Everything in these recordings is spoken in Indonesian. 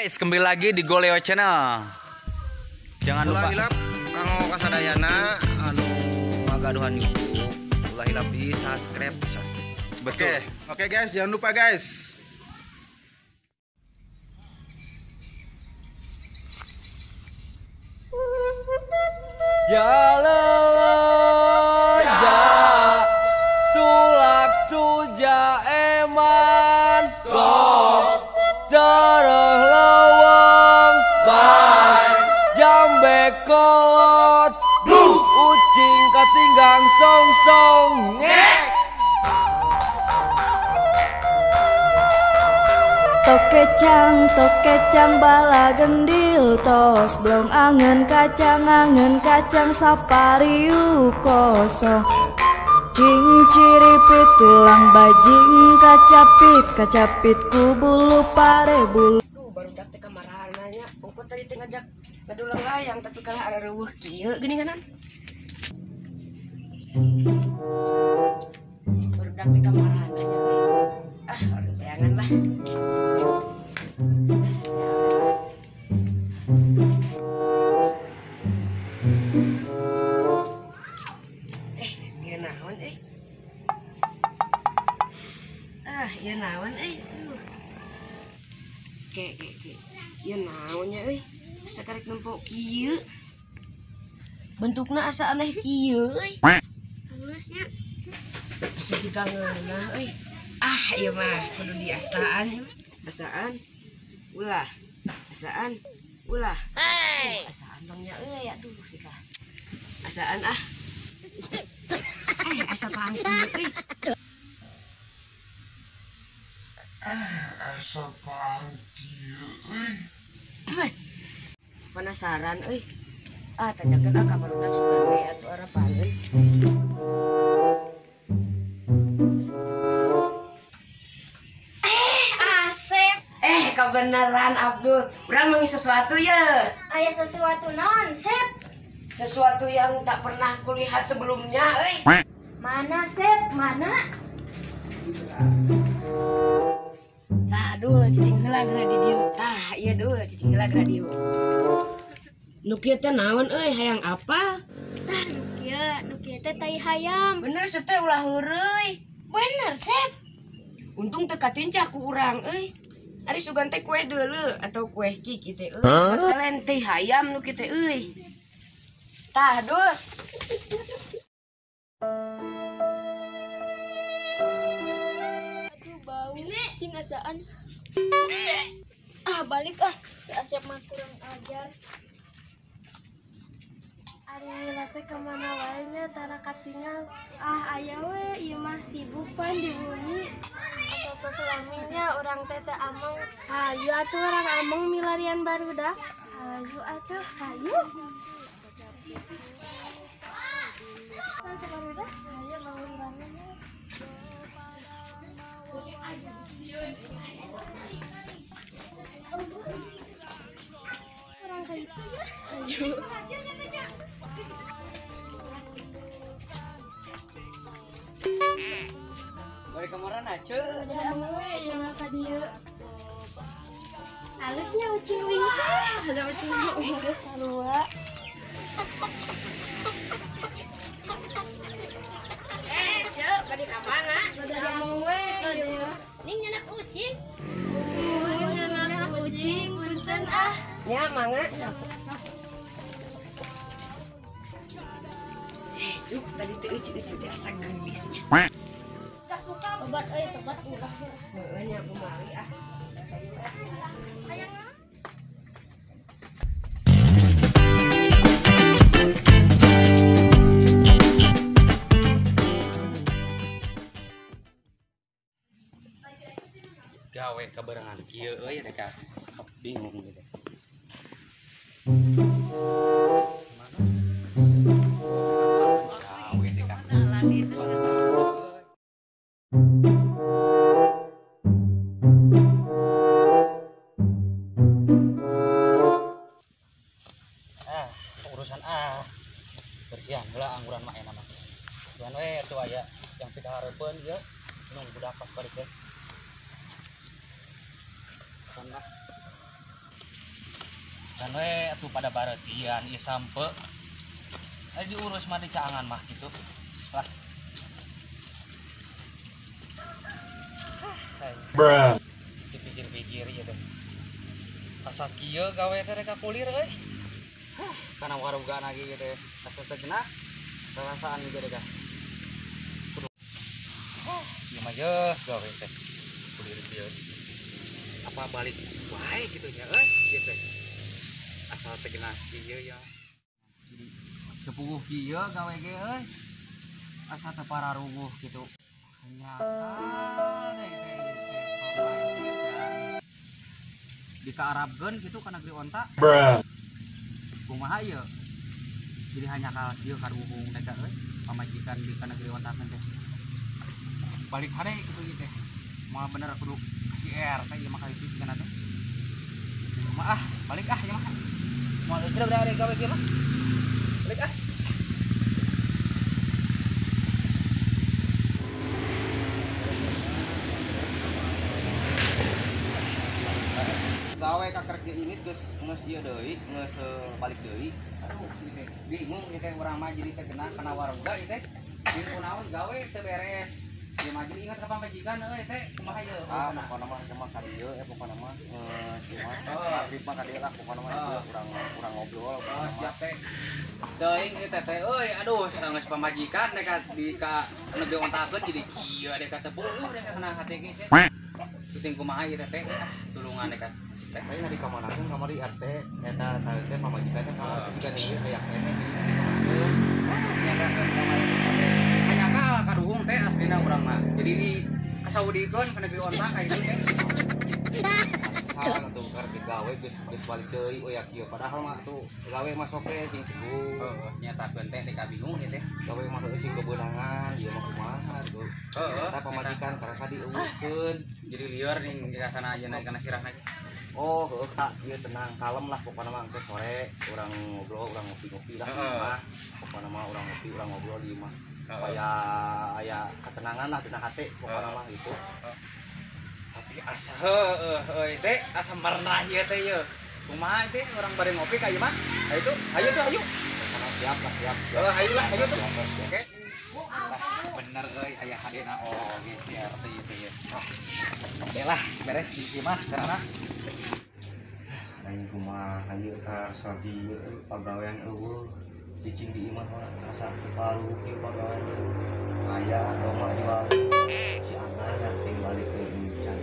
Guys, kembali lagi di Goleo Channel. Jangan lupa hilap kanggo kasadayana anu ngagaduhan YouTube. Ulah hilap di subscribe. betul. Oke guys, jangan lupa guys. Jalan tulak tuja eman sareh lawang jambe kolot ucing katinggang song-song ngek. Tok kecang bala gendil tos blong angen kacang sapariu kosong cing ciripit tulang bajing kacapit ku bulu pare bulu baru dak teh kamarahan nanya ungkut tadi teh ngajak ngadulang layang tapi kalah ada reueuh kieu geuninganan baru dak teh kamarahan nanya orang teangan lah ya naon ke ya naonnya asa karek nempok kieu bentukna asa aneh kieu halusnya bisa juga ngeunah ieu mah kudu diasaan asaan ulah asaan bangnya aduh dikah asaan asa pangki asa pangki penasaran tanyakeun ka barudak sugan we atuh arapaeun Asep kebenaran Abdul urang mangi sesuatu ya aya sesuatu naon Sep sesuatu yang tak pernah kulihat sebelumnya mana Sep mana Aduh, cicing heula geura di dieu. Tah, ieu deuh cicing heula geura dieu. Nu kieu teh naon hayang apa? tah nu kieu teh tai hayam Bener sih teh ulah heureuy. bener Sep Untung teu katincah ku urang Ari sugan teh kue deuleu atau kue kiki teh Bakalan teh hayam nu kieu teh Tah, duh. bau cing asaan balik si Asep mah kurang ajar ari lila teh kemana wae nya tara katingal aya we ieu mah sibuk pan di bumi asal keselaminya urang teh teh among hayu atuh urang among milarian barudak hayu atuh hayu barudak hayu bangun orang kayak itu ya ayo Balik kemarin aja. yang apa dia halusnya ucing wing ada ucing wing sarua Cek, bade ka mana? dari we Ning nyana kucing. nyana ucing punten Nya mangga. Cuk, tadi teh uci teh asa gelisnya. tak suka obat tobat ulah Heeh nya kumari hayang Gawe kabarengan kieu da ka sakap bingung gitu. Gawe deh ka. Urusan bersihan heula angguran mah enak mah. Tuan we atuh aya yang pika hareupeun ieu nunggu budak pas balik teh. Karena kan we atuh pada baretian ieu sampe diurus mah di caangan mah gitu lah. Bruh. Dipikir-pikir ieu teh asa kieu gawe teh rek kulir euy. Kana waruga lagi gitu ya. Asa segenah perasaan juga deh. Ieu mah yeuh gawe teh kulir kieu. Apa balik wae gitu nya euy ieu teh. Asal segenah kieu ya. Jadi sepuh kieu gawe ge euy. Asa teu pararuguh gitu. Hanya dikaarabkeun gitu ka negeri onta. Bruh. Kumaha ieu? Jadi hanya kal kieu karuhung teh euy, pamajikan di ka negeri onta teh. Balik hade kitu ieu teh. Moal bener kudu kasih RT ieu mah itu cenah teh. Mah balik ieu mah. Moal eueuh da gawe kieu mah. Balik gawe kakrek di imit geus geus ieu deui geus balik deui. Aduh, ieu teh bingung ieu teh urang mah jadi teh kena kana waruga ieu teh. Di kunaon gawe teu beres. Ieu mah jadi ingat ka pamajikan euy teh kumaha ieu? Pokona mah cuma ka dieu pokona mah cuma magrib mah ka dieu lah pokona mah urang ngobrol pokona mah. Siap teh. Teuing ieu teh euy aduh sanes pamajikan deka di ka negeri ontakeun jadi kieu deka teu beueuh deka kena HTG teh. Tuting kumaha ieu teh tulungan deka. Teh di kamanakeun kamari RT eta teh pamajikan teh pamajikan ieu aya kene Hanya kaduhung teh aslina urang mah. Jadi di kasaudikeun ka negeri onta ka ieu teh. hal atuh karek gawe geus balik deui we ya kieu padahal mah tuh gawe mah sok we sing sibuk. Heeh, nyatakeun teh deka bingung ieu teh. Gawe mah heueuh sing kebeunangan ieu mah kumaha tuh. Eta pamajikan karasa dieuweuhkeun. Jadi lieur ning kana ayeuna kana sirahna. Oh, heueuh tak ieu tenang kalem lah pokona mah teh sore urang ngobrol urang ngopi-ngopi lah di mah. Pokona mah urang ngopi urang ngobrol di mah. Supaya aya ketenangan lah dina hate pokona mah gitu. Tapi asa heueuh teh asa marnah ieu teh ieu. Kumaha teh urang bari ngopi ka ieu mah? Hayu tuh, hayu. Siap lah, siap. Hayu lah, hayu tuh. Oke. Bener euy aya hadena oge si RT ieu teh ya. Oke lah, beres di ieu mah karena Aing kumaha ieu karasa di pagawean eueuh. Cicing di imah orang rasa paru di pagawean. Aya doma jual. Si Angga nanti balik ke Incan.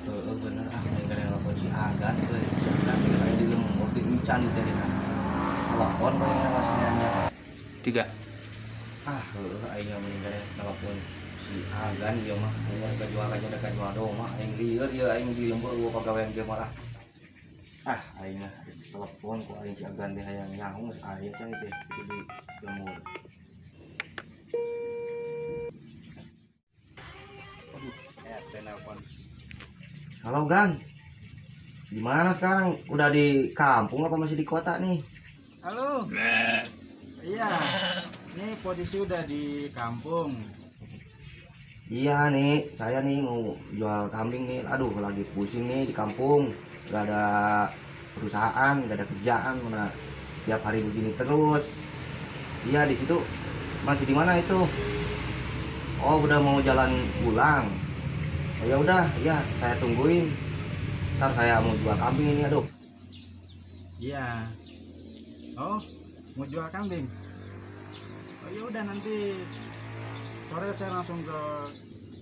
Heueuh bener aing kene nelpon si Angga teh si Angga aya di leuweung ngopi Incan teh dina. Telepon bae ngawasannya. 3. Heueuh aing mending telepon si Agan ieu mah aya kajual doma aing lieur ieu aing di lembur pagawean ge mah aing telepon ku aing si Agan teh hayang nyaho geus aya can teh di lembur. Aduh, telepon. Halo Gan. Di mana sekarang? Udah di kampung apa masih di kota nih? Halo. Iya. Ini posisi udah di kampung. Iya nih, saya nih mau jual kambing nih. Aduh, lagi pusing nih di kampung. Gak ada perusahaan, gak ada kerjaan, mana tiap hari begini terus. Iya di situ. Masih di mana itu? Oh, udah mau jalan pulang. Oh ya udah, ya saya tungguin. Ntar saya mau jual kambing ini, aduh. Iya. Oh, mau jual kambing. Oh ya udah nanti sore saya langsung ke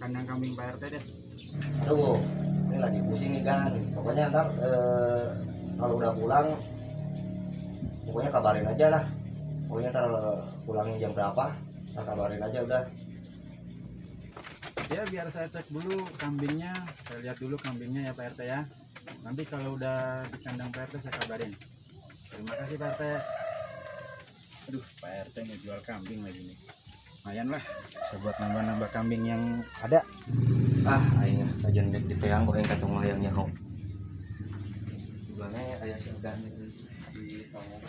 kandang kambing Pak RT deh. Aduh, ini lagi pusing nih Gan. Pokoknya ntar kalau udah pulang, pokoknya kabarin aja lah. Pokoknya ntar pulangnya jam berapa, ntar kabarin aja udah. Ya biar saya cek dulu kambingnya, saya lihat dulu kambingnya ya Pak RT ya. Nanti kalau udah di kandang Pak RT saya kabarin. Terima kasih Pak RT. Aduh, Pak RT mau jual kambing lagi nih. Lumayan lah, bisa buat nambah-nambah kambing yang ada. Aing kajian dek diteang kok yang katong hayang nyaho. Gimana ya aya si Agan di kamu.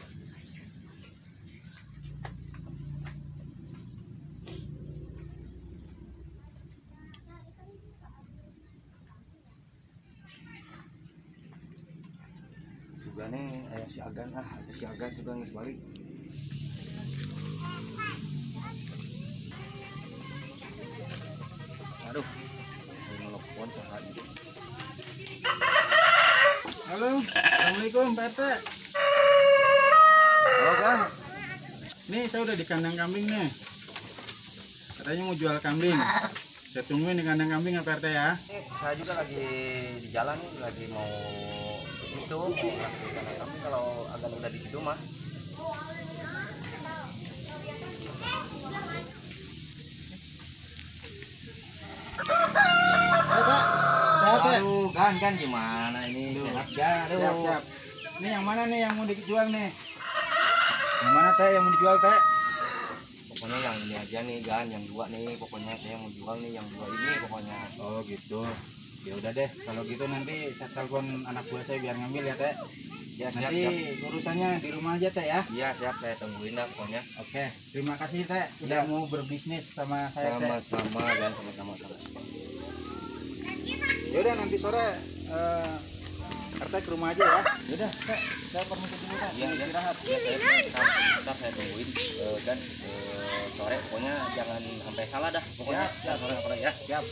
juga nih ayah si Agan, ada si Agan juga nggak balik. Aduh, saya nelfon sehari. Halo, assalamualaikum Pak RT. Halo Kang. Nih saya udah di kandang kambing nih. Katanya mau jual kambing. Saya tungguin di kandang kambing ya Pak RT ya. Saya juga lagi di jalan nih, lagi mau ke situ, mau ngasih ke kandang kambing. Kalau Agan udah di situ mah. Sehat ya? Aduh, kan gimana ini? Sehat gak? Aduh. Siap, siap. Ini yang mana nih yang mau dijual nih? Yang mana teh yang mau dijual teh? Pokoknya yang ini aja nih Gan, yang dua nih. Pokoknya saya mau jual nih yang dua ini pokoknya. Oh gitu. Ya udah deh, kalau gitu nanti saya telepon anak buah saya biar ngambil ya teh. Ya siap, Nanti siap. urusannya di rumah aja teh ya. Iya siap, saya tungguin dah pokoknya. Oke, terima kasih teh udah mau berbisnis sama saya teh. Sama-sama Gan, sama-sama. Ya udah nanti sore RT ke rumah aja ya. Yaudah, Saya permisi dulu Teh. iya, Istirahat. ya, ntar saya tungguin dan sore pokoknya jangan sampai salah dah pokoknya. Ya, Sore ya. Siap.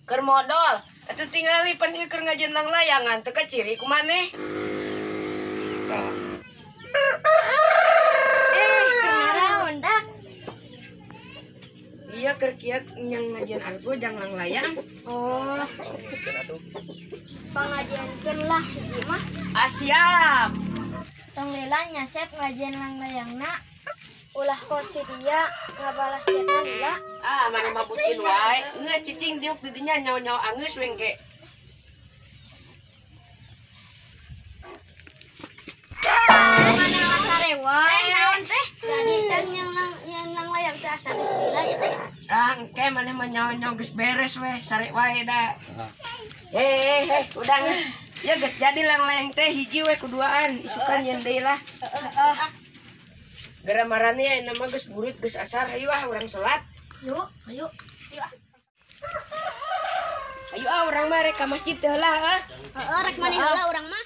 Keur modal atuh tinggal lipan ieu keur ngajenang layangan teu ciri ku maneh. Kenaraon dak? Iya keur kieu nyang ngajen argo janglang layang. Oh, pangajiankeun lah hiji mah. Siap. Tong lila nyasep ngajian lang layangna. Ulah kosi dia ngabalas chatna lila. Mana mah bucin wae. Ngeus cicing diuk di dinya nyawa-nyawa angeus we engke. Mana sarewa? Naon teh? Jadi can yang lang layang teh asa geus lila ya teh. Engke maneh mah nyawa-nyawa geus beres we, sare wae da. Heh, udah ngeh. Ya geus jadi lang layang teh hiji we kuduaan, isukan yeun deui lah. Gara marani aya nama geus burit geus asar, hayu urang salat. Yuk, ayo. Ayo urang mah rek ka masjid teh heula. Heeh, rek maneh heula urang mah.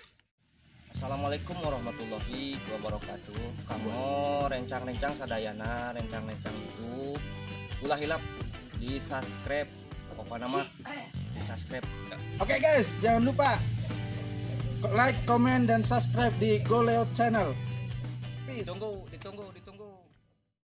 Assalamualaikum warahmatullahi wabarakatuh. Kamu rencang-rencang sadayana, rencang-rencang YouTube. Ulah hilap di subscribe. Pokoknya mah di subscribe. Oke guys, jangan lupa like, comment dan subscribe di Go Leo Channel. Peace. Ditunggu.